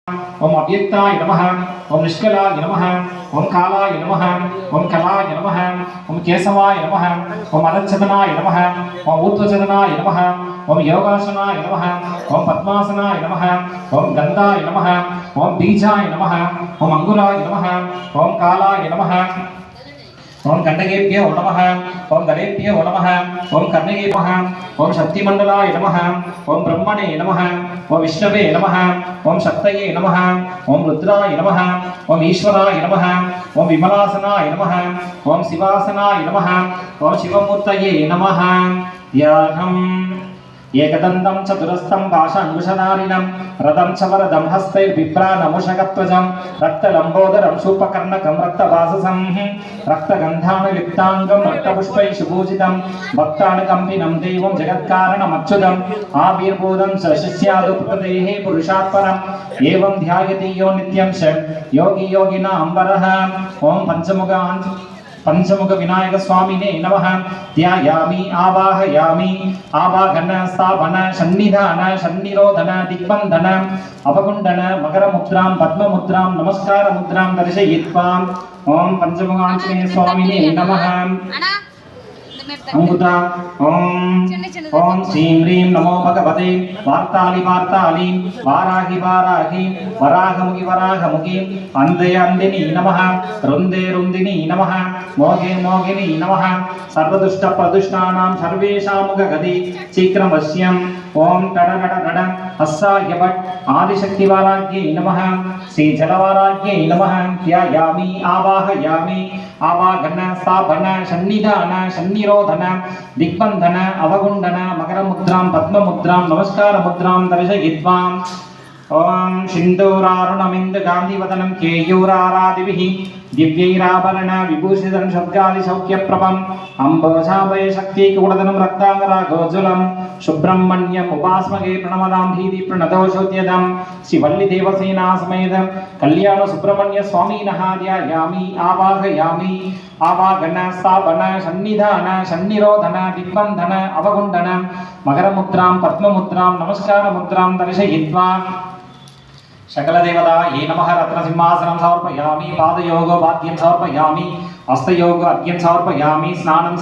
ओम अव्यक्ताय नमः ओम निष्कलाय नमः ओम कालाय नमः ओम कलाय नमः ओम केशवाय नमः ओम अनच्छदनाय नमः ओम ऊर्ध्वचदनाय नमः ओम योगासनाय नमः ओम पद्मासनाय नमः ओम गंधाय नमः ओम बीजाय नमः ओम अंगुराय नमः ओम कालाय नमः ओम गंडकेभ्यो नमः ओम गलेभ्यो नमः ओम कर्णगे नमः ओम शक्तिमंडलाय नमः ओम ब्रह्मणे नमः ओम विष्णवे नमः ओम शक्तये नमः ओम रुद्राय नमः ओम ईश्वराय नमः ओम विमलासनाय नमः ओम शिवासनाय नमः ओम शिवमूर्तये नमः ध्यानम् एकदन्तं चतुरस्थं पाशाङ्कुशधारिणं रथं च वरदं हस्तैर्बिभ्राणमुषगध्वजं रक्तलम्बोदरं शूर्पकर्णकं रक्तवाससं रक्तगन्धानुलिप्ताङ्गं रक्तपुष्पैः पूजितं भक्तानुकम्पिनं देवं जगत्कारणमच्युतम् आविर्भूतं च शिष्यादु प्रकृतेः पुरुषात्परम् एवं ध्यायति यो नित्यं च योगी योगिनां वरः ॐ पंचमुख विनायक स्वामिने नमः ध्यायामि आवाहयामि आवाहन स्थापन सन्निधान सन्निरोधन दिग्बन्धन अपकुण्डन मकर मुद्रां पद्म मुद्रां नमस्कार मुद्रां दर्शयित्वा ओम पंचमुखाञ्जनेय स्वामिने नमः अंगुता ओम श्रीं ह्रीं नमो भगवते वार्ताली वार्ताली वाराहि वाराहि वराहमुखि वराहमुखि अंधे अंधिनी नमः रुंदे रुंदिनी नमः मोगे मोगिनी नमः सर्वदुष्ट प्रदुष्टानां सर्वेषां मुखगति शीघ्रमस्यम् ओम टड टड टड अस्साय भट् आदिशक्तिवाराज्ञे नमः श्री जलवाराज्ञे नमः ध्यायामि आवाहयामि आवाहन स्थापन सन्निधान सन्निरोधन दिग्बन्धन अवगुण्डन मकर मुद्रां पद्म मुद्रां नमस्कार मुद्रां दर्शयित्वा ओम सिन्दूरारुणमिन्द गान्धिवदनं केयूरारादिभिः दिव्यैराभरण विभूषितं शब्दादि सौख्यप्रभम् अम्बोजाभय शक्ति कूटधनं रक्तांगरागोज्ज्वलं सुब्रह्मण्यम् उपास्महे प्रणमदां भीति प्रणतोषोद्यतं श्रीवल्ली देवसेना समेत कल्याण सुब्रह्मण्य स्वामिनः ध्यायामि आवाहयामि आवाहन स्थापन सन्निधान सन्निरोधन दिग्बन्धन अवगुण्डन मकरमुद्रां पद्ममुद्रां नमस्कार मुद्रां दर्शयित्वा सकल देवता ये नमः रत्नसिंहासनं समर्पयामि पादयोगो वाद्यं समर्पयामि हस्तयोगो अर्घ्यं समर्पयामि स्नानं